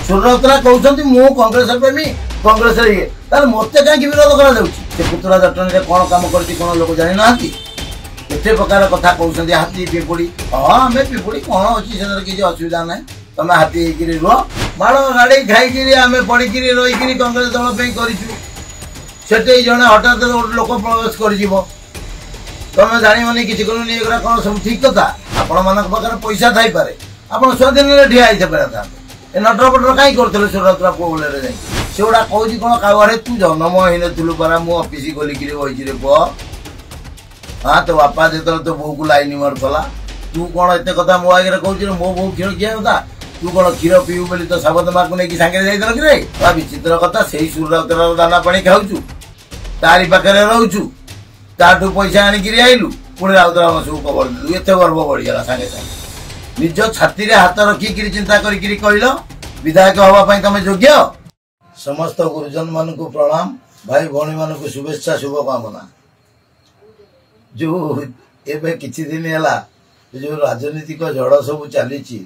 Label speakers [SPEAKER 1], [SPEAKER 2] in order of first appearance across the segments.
[SPEAKER 1] ସୁରତରା କହୁଛନ୍ତି ମୁଁ କଂଗ୍ରେସ ପ୍ରେମୀ କଂଗ୍ରେସ ଇଏ ତାହେଲେ ମତେ କାହିଁକି ବିରୋଧ କରାଯାଉଛି? ସେ ପୁତୁରା ଜଟଣୀରେ କ'ଣ କାମ କରିଛି କ'ଣ ଲୋକ ଜାଣିନାହାନ୍ତି? ଏତେ ପ୍ରକାର କଥା କହୁଛନ୍ତି ହାତୀ ପିମ୍ପୁଡ଼ି। ହଁ ଆମେ ପିମ୍ପୁଡ଼ି କ'ଣ ଅଛି ସେଥିରେ କିଛି ଅସୁବିଧା ନାହିଁ। ତମେ ହାତୀ ହେଇକିରି ରୁହ ମାଡ଼ ଗାଡ଼ି ଖାଇକିରି ଆମେ ପଡ଼ିକିରି ରହିକିରି କଂଗ୍ରେସ ଦଳ ପାଇଁ କରିଛୁ। ସେଠି ଜଣେ ହଠାତ୍ ଗୋଟେ ଲୋକ ପ୍ରବେଶ କରିଯିବ ତମେ ଜାଣିବନି କିଛି କରୁନି। ଏଗୁଡ଼ା କ'ଣ ସବୁ ଠିକ୍ କଥା? ଆପଣମାନଙ୍କ ପାଖରେ ପଇସା ଥାଇପାରେ ଆପଣ ସ୍ୱାଧୀନରେ ଠିଆ ହେଇତେ ପାରିଥାନ୍ତେ। ଏ ନଟର ପଟର କାହିଁ କରୁଥିଲେ ସୁରତରା ପୁଅ ବେଳରେ ଯାଇ? ସେଗୁଡ଼ା କହୁଛି କ'ଣ କାଉଆରେ ତୁ ଜନ୍ମ ହେଇନଥିଲୁ ପରା ମୁଁ ଅଫିସ ଗଲିକିରି ବହିଚିରେ ପୁଅ। ହଁ ତୋ ବାପା ଯେତେବେଳେ ତୋ ବୋଉକୁ ଲାଇନ ମାରୁଥିଲା ତୁ କ'ଣ ଏତେ କଥା ମୋ ଆଗରେ କହୁଛୁ? ମୋ ବୋଉ କ୍ଷୀର ଖିଆ କଥା ତୁ କ'ଣ କ୍ଷୀର ପିଇବୁ ବୋଲି ତ ସାବତ ମାକୁ ନେଇକି ସାଙ୍ଗରେ ଯାଇଥିଲ କି ରେ? ବା ବିଚିତ୍ର କଥା। ସେଇ ସୁରତରାର ଦାନା ପାଣି ଖାଉଛୁ ତାରି ପାଖରେ ରହୁଛୁ ତାଠୁ ପଇସା ଆଣିକିରି ଆଇଲୁ ପୁଣି ରାଉତରାୟ ସବୁ କବର ଦେଲୁ। ଏତେ ଗର୍ବ ବଢ଼ିଗଲା ସାଙ୍ଗେ ସାଙ୍ଗେ। ନିଜ ଛାତିରେ ହାତ ରଖିକିରି ଚିନ୍ତା କରିକିରି କହିଲ ବିଧାୟକ ହବା ପାଇଁ ତମେ ଯୋଗ୍ୟ? ସମସ୍ତ ଗୁରୁଜନ ମାନଙ୍କୁ ପ୍ରଣାମ, ଭାଇ ଭଉଣୀ ମାନଙ୍କୁ ଶୁଭେଚ୍ଛା ଶୁଭକାମନା। ଯୋଉ ଏବେ କିଛି ଦିନ ହେଲା ଯୋଉ ରାଜନୈତିକ ଝଡ଼ ସବୁ ଚାଲିଛି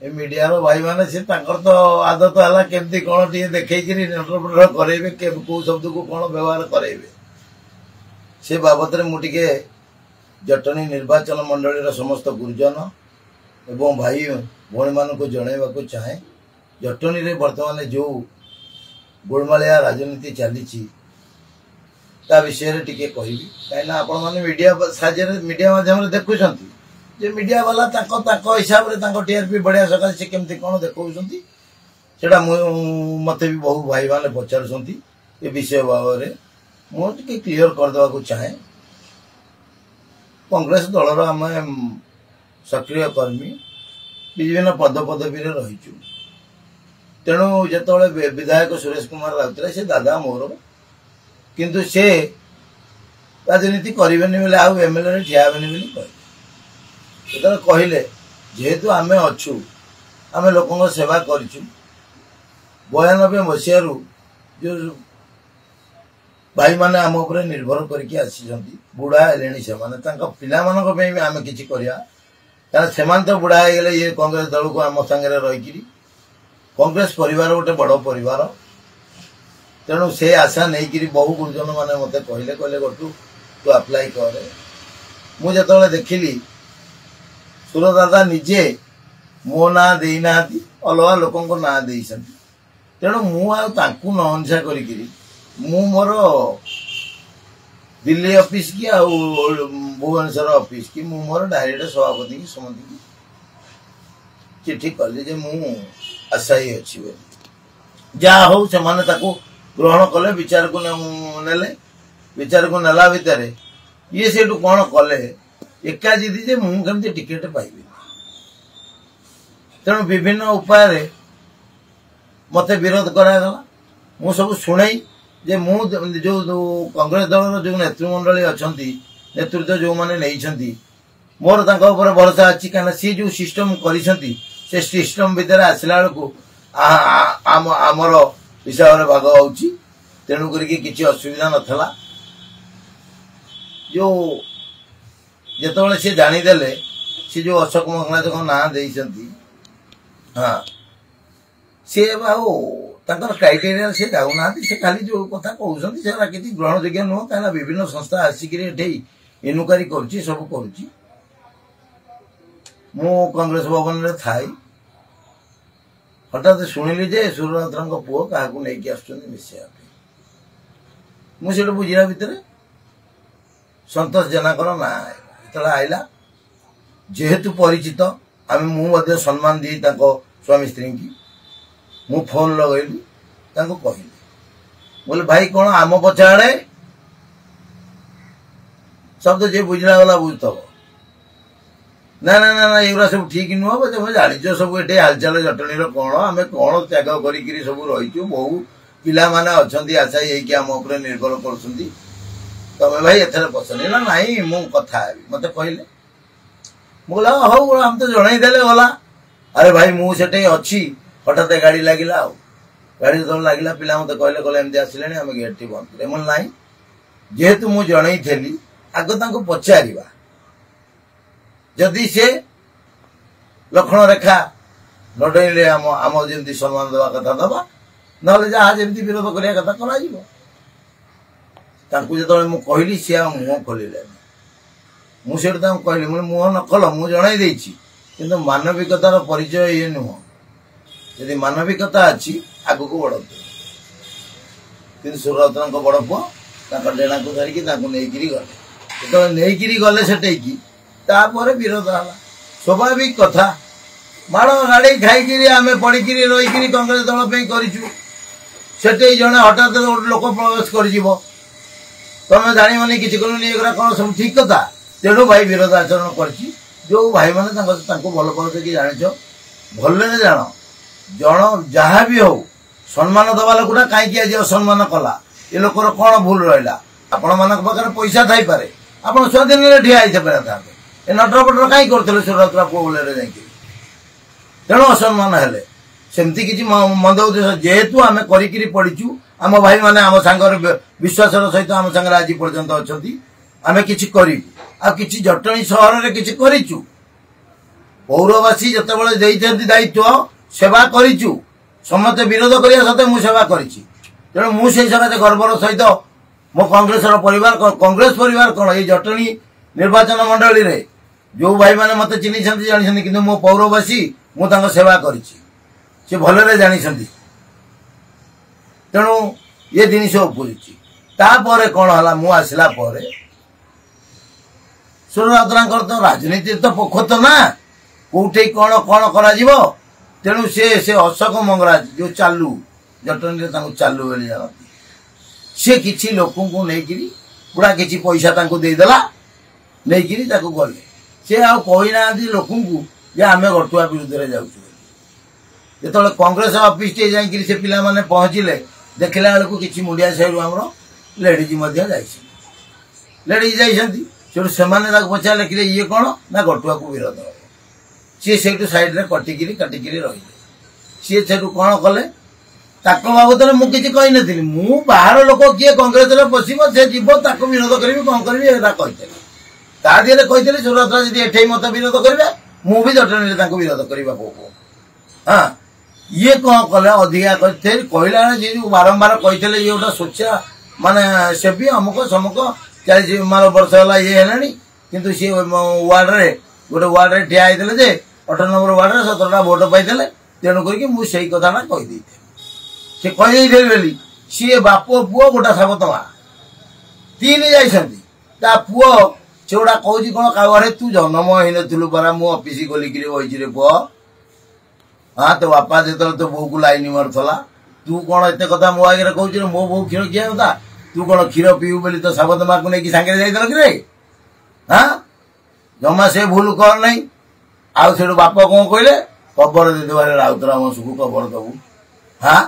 [SPEAKER 1] ଏ ମିଡିଆର ଭାଇମାନେ ସେ ତାଙ୍କର ତ ଆଦତ ହେଲା କେମିତି କ'ଣ ଟିକେ ଦେଖେଇକିରି ନଟରପଟର କରେଇବେ କୋଉ ଶବ୍ଦକୁ କ'ଣ ବ୍ୟବହାର କରେଇବେ। ସେ ବାବଦରେ ମୁଁ ଟିକେ ଜଟଣୀ ନିର୍ବାଚନ ମଣ୍ଡଳୀର ସମସ୍ତ ଗୁରୁଜନ ଏବଂ ଭାଇ ଭଉଣୀମାନଙ୍କୁ ଜଣାଇବାକୁ ଚାହେଁ ଜଟଣୀରେ ବର୍ତ୍ତମାନ ଯେଉଁ ଗୋଳମାଳିଆ ରାଜନୀତି ଚାଲିଛି ତା ବିଷୟରେ ଟିକେ କହିବି। କାହିଁକିନା ଆପଣମାନେ ମିଡିଆ ସାହାଯ୍ୟରେ ମିଡିଆ ମାଧ୍ୟମରେ ଦେଖୁଛନ୍ତି ଯେ ମିଡିଆ ବାଲା ତାଙ୍କ ହିସାବରେ ତାଙ୍କ ଟିଆରପି ବଢ଼ିଆ ସକାଶେ ସେ କେମିତି କ'ଣ ଦେଖାଉଛନ୍ତି ସେଇଟା ମୋତେ ବି ବହୁ ଭାଇମାନେ ପଚାରୁଛନ୍ତି। ଏ ବିଷୟ ଭାବରେ ମୁଁ ଟିକେ କ୍ଲିୟର କରିଦେବାକୁ ଚାହେଁ। କଂଗ୍ରେସ ଦଳର ଆମେ ସକ୍ରିୟ କର୍ମୀ ବିଭିନ୍ନ ପଦପଦବୀରେ ରହିଛୁ। ତେଣୁ ଯେତେବେଳେ ବିଧାୟକ ସୁରେଶ କୁମାର ରାଉତରାୟ ସେ ଦାଦା ମୋର କିନ୍ତୁ ସେ ରାଜନୀତି କରିବେନି ବୋଲି ଆଉ ଏମଏଲଏରେ ଠିଆ ହେବେନି ବୋଲି କହିଲେ। ଯେତେବେଳେ କହିଲେ ଯେହେତୁ ଆମେ ଅଛୁ ଆମେ ଲୋକଙ୍କ ସେବା କରିଛୁ 92 ମସିହାରୁ ଯେଉଁ ଭାଇମାନେ ଆମ ଉପରେ ନିର୍ଭର କରିକି ଆସିଛନ୍ତି ବୁଢ଼ା ହେଲେଣି ସେମାନେ ତାଙ୍କ ପିଲାମାନଙ୍କ ପାଇଁ ବି ଆମେ କିଛି କରିବା। କାରଣ ସେମାନେ ତ ବୁଢ଼ା ହେଇଗଲେ ଇଏ କଂଗ୍ରେସ ଦଳକୁ ଆମ ସାଙ୍ଗରେ ରହିକିରି କଂଗ୍ରେସ ପରିବାର ଗୋଟେ ବଡ଼ ପରିବାର। ତେଣୁ ସେ ଆଶା ନେଇକିରି ବହୁ ଗୁରୁଜନ ମାନେ ମୋତେ କହିଲେ ଗଟୁ ତୁ ଆପ୍ଲାଏ କରେ। ମୁଁ ଯେତେବେଳେ ଦେଖିଲି ସୁର ଦାଦା ନିଜେ ମୋ ନାଁ ଦେଇନାହାନ୍ତି ଅଲଗା ଲୋକଙ୍କ ନାଁ ଦେଇଛନ୍ତି। ତେଣୁ ମୁଁ ଆଉ ତାଙ୍କୁ ନ ଅନସା କରିକିରି ମୁଁ ମୋର ଦିଲ୍ଲୀ ଅଫିସ କି ଆଉ ଭୁବନେଶ୍ୱର ଅଫିସ କି ମୁଁ ମୋର ଡାଇରେକ୍ଟ ସଭାପତି କି ସମସ୍ତଙ୍କୁ ଚିଠି କଲି ଯେ ମୁଁ ଆଶାୟୀ ଅଛି ବୋଲି। ଯାହା ହଉ ସେମାନେ ତାକୁ ଗ୍ରହଣ କଲେ ବିଚାରକୁ ନେଲେ। ବିଚାରକୁ ନେଲା ଭିତରେ ଇଏ ସେଠୁ କ'ଣ କଲେ ଏକା ଜିଦି ଯେ ମୁଁ କେମିତି ଟିକେଟ ପାଇବି। ତେଣୁ ବିଭିନ୍ନ ଉପାୟରେ ମୋତେ ବିରୋଧ କରାଗଲା। ମୁଁ ସବୁ ଶୁଣେଇ ଯେ ମୁଁ ଯେଉଁ କଂଗ୍ରେସ ଦଳର ଯେଉଁ ନେତୃମଣ୍ଡଳୀ ଅଛନ୍ତି ନେତୃତ୍ୱ ଯେଉଁମାନେ ନେଇଛନ୍ତି ମୋର ତାଙ୍କ ଉପରେ ଭରସା ଅଛି। କାହିଁକିନା ସିଏ ଯେଉଁ ସିଷ୍ଟମ କରିଛନ୍ତି ସେ ସିଷ୍ଟମ ଭିତରେ ଆସିଲା ବେଳକୁ ଆମର ହିସାବରେ ଭାଗ ହେଉଛି। ତେଣୁ କରିକି କିଛି ଅସୁବିଧା ନଥିଲା। ଯେଉଁ ଯେତେବେଳେ ସେ ଜାଣିଦେଲେ ସେ ଯେଉଁ ଅଶୋକ ମଙ୍ଗରାଜଙ୍କ ନାଁ ଦେଇଛନ୍ତି ହଁ ସିଏ ଆଉ ତାଙ୍କର କ୍ରାଇଟେରିଆ ସେ ଯାଉନାହାନ୍ତି। ସେ ଖାଲି ଯେଉଁ କଥା କହୁଛନ୍ତି ସେଟା କିଛି ଗ୍ରହଣଯୋଗ୍ୟ ନୁହଁ। କାହିଁକିନା ବିଭିନ୍ନ ସଂସ୍ଥା ଆସିକିରି ଏଠି ଇନକ୍ୱାରି କରୁଛି ସବୁ କରୁଛି। ମୁଁ କଂଗ୍ରେସ ଭବନରେ ଥାଇ ହଠାତ୍ ଶୁଣିଲି ଯେ ସୁରରାଉତରାୟଙ୍କ ପୁଅ କାହାକୁ ନେଇକି ଆସୁଛନ୍ତି ମିଶିବା ପାଇଁ। ମୁଁ ସେଠୁ ବୁଝିଲା ଭିତରେ ସନ୍ତୋଷ ଜେନାଙ୍କର ନାଁ ଯେତେବେଳେ ଆଇଲା ଯେହେତୁ ପରିଚିତ ମୁଁ ମଧ୍ୟ ସମ୍ମାନ ଦିଏ ତାଙ୍କ ସ୍ୱାମୀ ସ୍ତ୍ରୀଙ୍କୁ। ମୁଁ ଫୋନ ଲଗେଇଲି ତାଙ୍କୁ କହିଲି ବୋଲେ ଭାଇ କ'ଣ ଆମ ପଛ ଆଡ଼େ ଶବ୍ଦ ଯିଏ ବୁଝିଲା ଗଲା ବୁଝୁଥିବ। ନା ନା ନା ନା ଏଗୁଡ଼ା ସବୁ ଠିକ ନୁହଁ। ତମେ ଜାଣିଛ ସବୁ ଏଠି ହାଲଚାଲ ଜଟଣୀର କ'ଣ ଆମେ କ'ଣ ତ୍ୟାଗ କରିକିରି ସବୁ ରହିଛୁ। ବହୁ ପିଲାମାନେ ଅଛନ୍ତି ଆଶାୟୀ ହେଇକି ଆମ ଉପରେ ନିର୍ଭର କରୁଛନ୍ତି। ତମେ ଭାଇ ଏଥର ପସନ୍ଦ ନା ନାହିଁ ମୁଁ କଥା ହେବି। ମୋତେ କହିଲେ ମୁଁ କହିଲା ହଉ ଆମେ ତ ଜଣେଇଦେଲେ ଗଲା। ଆରେ ଭାଇ ମୁଁ ସେଠି ଅଛି ହଠାତ୍ ଗାଡ଼ି ଲାଗିଲା। ଆଉ ଗାଡ଼ି ଯେତେବେଳେ ଲାଗିଲା ପିଲା ମୋତେ କହିଲେ ଏମିତି ଆସିଲେଣି ଆମେ ଗେଟ୍ଟି ବନ୍ଦ କଲେ। ମୁଁ ନାହିଁ ଯେହେତୁ ମୁଁ ଜଣେଇଥିଲି ଆଗ ତାଙ୍କୁ ପଚାରିବା ଯଦି ସେ ଲକ୍ଷ୍ମଣ ରେଖା लड़े आम जमी सम्मान देवा कथा दबा ना जहाँ जमी विरोध करने कथा कर जो कहली सी मुह खोल मुझे कहली मुह न खोल मुझे कि मानविकतार परिचय ये नुह यदि मानविकता अच्छी आग को बढ़ते कि सूर्यरत्न बड़ पुआ डेणा को धरिकी गले जो नहीं गले सेटेकी विरोध है स्वाभाविक कथा माड़ गाड़ी खाई आम पड़ी रही कांग्रेस दल कर जड़े हठात लोक प्रवेश कर तुम जानी किसी कौन सब ठीक कथा तेणु भाई विरोध आचरण कर जो भाई मैंने भल पाते कि जान भल जान जन जहाँ भी हो सम्मान दबा लोकटा कहीं आज असम्मान कला ये लोकर कौन भूल रहा आपण मान पाखे पैसा थी पारे आप स्वाधीन ठिया था ए नटरपटर कहीं करते सूर्यरत्न पुओ बोले जा तेणु असम्मान हेले सेमती किसी मंद उद्देश्य जेहेतु आम करी पड़ीचु आम भाई मैंने आम सांगर विश्वास सहित आम सांगे आज पर्यंत अच्छा आम कि कि जटणी सहर में कि करूँ पौरवासी जिते दायित्व सेवा करूँ समस्ते विरोध करने सत्वे मुझे सेवा करी तेणु मुझे गर्वर सहित मो कांग्रेस परिवार कांग्रेस परिवार कौन ये जटणी निर्वाचन मंडली रे जो भाई मैंने मत चिन्ह जानी कि मो पौरवासी मुझे सेवा करी भलरे जानी तेणु ये जिनस उपजुची कौन है मु आसला सूर्यरत्न तो राजनीति तो पोख तो ना कौटे कौन कौन करा तेणु से अशोक मंगराज जो चालू जटनी चालू बोली जानती सी किसी लोक गुड़ा किसी पैसा देदेला नहीं गले सी आना लोक आम गटुआ विरुद्ध में जाऊँ जो कांग्रेस ऑफिस टे जाकि से पिला माने पहुँचले देखला बेलू कि मुंडिया साइड आम लेडीज लेडीज जाइए से पचारे कि ये कौन ना गटुआ को विरोध सी से सैड में कटिकी रही सी से कौन कले बाबद में मुझे कही नी मु बाहर लोक किए कांग्रेस पशब से जीव ताक विरोध करी कौन करी कही तादिहे कही सूर्यरत्न जी एठे मत विरोध करेंगे मुझे जटनी विरोध करवा हाँ ये कौन कले अधिका कहला जी बारंबार कही ये गोटे सोचा माने सेबी अमुक समुक 40 वर्ष है ये है कि सी वार्ड रे गोटे वार्ड रे ठिया होते जे 18 नंबर वार्ड रे 17टा भोट पाई तेणुक मुझे कथा कहीदे से कहीदे बोली सी बाप पुओ गोटा साबत माँ 3 जा पुओ से गोटा कौन कौन तू जन्म हो नु परा मु ऑफिस गलिकी बही रे पुओ हाँ तो बापा जो तो बो को लाइन मारूला तू कौन एत कथा मो आगे कहूँ मो बो क्षीर किए कथा तू कौन क्षीर पीऊ बोली तो साबत माँ को लेकिन सांगे जाइल कि रे हाँ जमा से भूल कर नहीं आउ से बाप कौन कहले कबर देदेबार राउतराम वंशू को कबर दबू हाँ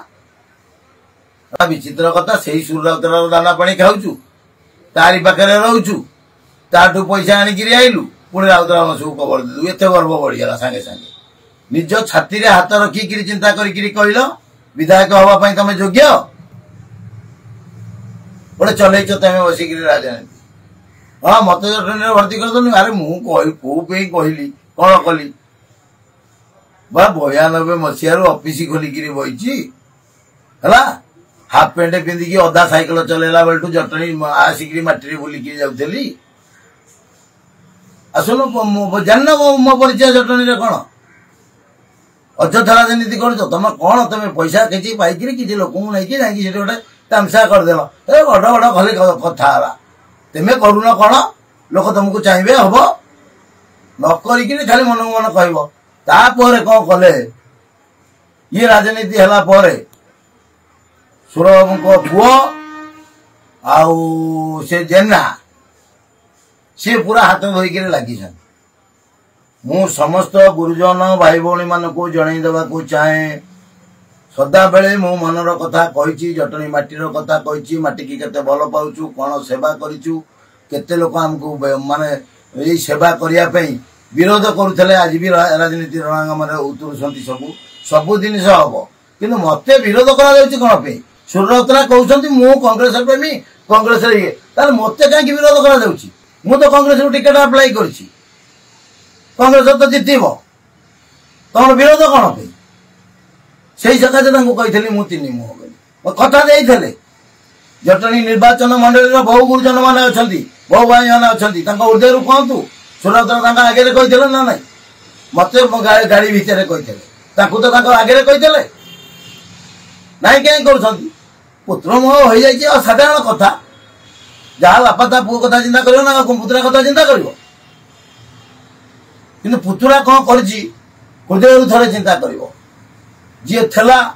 [SPEAKER 1] विचित्र कथा से सूर्यरत्न दाना पानी खाऊचु तारी पाखे रोचु ताठू पैसा आणिक आइलु पुणी राउतराम वंशू को कबर देदेबू एत गर्व बढ़ीगला सांगे सांगे निज छाती रे हाथ रखिकी चिंता करिकी कहल विधायक हवापाई तमे योग्य गोटे चलैच तमें बसिक राजनीति हाँ मत जटनी भर्ती कर अरे मुझे कहली कौन कली 92 मसीह ऑफिस खोलिकी बही हाफ पेंट पिंधिकी अधा साइकेल चलेला बेलू जटनी आसिक मटी बुलिकी जाऊली आसुन जान मो परिचय जटनी कौन अଯଥା राजनीति कर तुम कौन तुम पैसा किसी पाइक किसी लोक नहीं जाकि गोटे तामसा करदेल ए बड़ बड़ खाली कथा तुम्हें करुन कौन लोक तुमको चाहिए हम नक खाली मन मन कह कौन कले ये राजनीति है सुरबाबू पुओ आउ से जेना सी पूरा हाथ धोईक लगी मु समस्त गुरुजन भाई भौणी मान को जन देवा चाहे सदा बेले मो मनर कथा कही जटनी माटीर कथा कही माटी की केते भल पाउचु कौन सेवा करिचु केते लोक आमको माने यही सेवा करने विरोध करुले आज भी राजनीति रणांगम उतरुंट सबू जिन हम कि मत विरोध कौन सूर्यरत्न कहते मु कांग्रेस प्रेमी कांग्रेस ये मत कहीं विरोध कर कांग्रेस टिकेट अप्लाई कर कांग्रेस तो जितब तुम विरोध कौन पे से सकाशे कही मु 3 मुह बोली कथा देते जटणी निर्वाचन मंडल बहु गुरुजन मैंने अच्छा बहु भाई मैंने अच्छा ऊर्धे कहतु सुरत आगे कही ना ना मत गाड़ी भितर कही तो आगे कही ना कहीं कर पुत्र मोह हो जाए साधारण कथा जहाँ बापा ता पुओ कथा चिंता कर ना पुतुरा कथा चिंता कर पुतुरा कौन कर हृदय थे चिंता कर जी थेला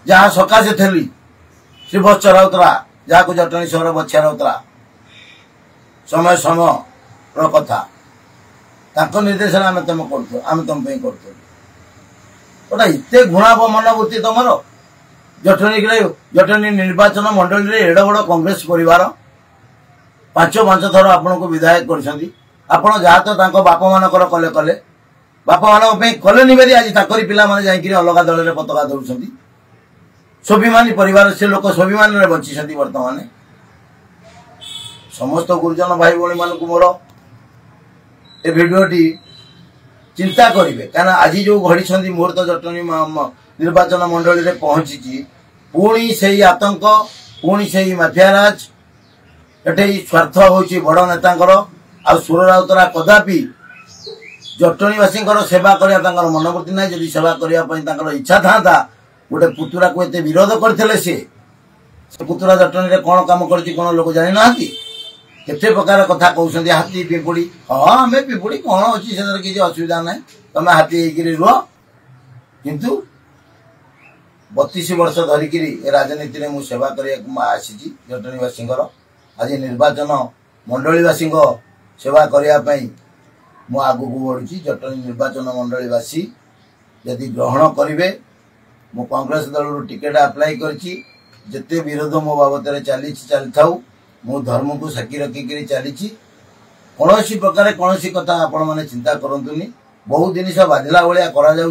[SPEAKER 1] जहाँ सकाशे थेली श्री बस चलाउला जहाँ जटणी सहर बछिया रहा समय समय कथा निर्देशन आम तुम कर आम तुम कर गोटा एत घृणाव मनोवृत्ति तुम जटणी निर्वाचन मंडल एड बड़ कांग्रेस परिवार 5 थर आपण को विधायक कर जहाँ तो बापा मानकर कले कले बापा मान कले निवेदी आज तक पिला माने अलग दल में पताका धरुंट स्वाभिमानी परिवार से लोक स्वाभिमान बची बर्तमान समस्त गुरुजन भाई भाई मान मोर ए भिडटी चिंता करेंगे क्या आज जो घड़ी मुहूर्त जटनी निर्वाचन मंडल में पहुंची पुणी से आतंक पुणी से माफियाराज एटे स्वार्थ होची बड़ नेता आ सुर राउतरा कदापि जटणीवासी सेवा करने मनोवृत्ति ना जब सेवा करने इच्छा था गोटे पुतुरा को एत विरोध करते से पुतुरा जटणी कौन कम कर लोक जानी ना केते प्रकार कथा कहते हाथी पिंपुड़ी हाँ आम पिंपुड़ी कौन अच्छी से किसी असुविधा ना तुम हाथी रुह किंतु 32 वर्ष धरिकी राजनीति में मुझे सेवा करसी जटणीवासी आज निर्वाचन मंडलीवासी सेवा करने मु आगू बढ़ुची जटणी निर्वाचन मंडलीवासी यदि ग्रहण करेंगे मु कांग्रेस दल टिकेट अप्लाई करते विरोध मो बाबद चली था मु धर्म को साक्षी रखिक चली कौन प्रकार कौन कथा आपण मैंने चिंता करतुनि बहुत जिनस बाधिला भाया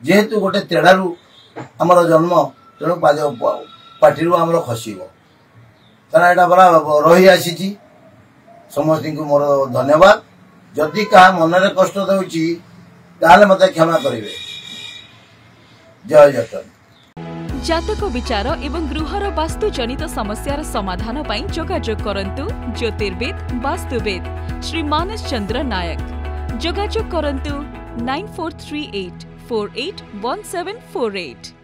[SPEAKER 1] जेहेतु गोटे तेढ़ारू आमर जन्म तेणु पार्टी आमर खसब कारण यहाँ परा रही आसी समस्त को मोर धन्यवाद जदि क्या मनरे कष्ट दूची ताले मत क्षमा करेंगे जय जटनी
[SPEAKER 2] जातक विचार एवं गृहर वास्तु जनित समस्यार समाधान पाई जोगाजोग करंतु ज्योतिर्विद वास्तुविद श्री मानस चंद्र नायक जोगाजोग करंतु 9438481748।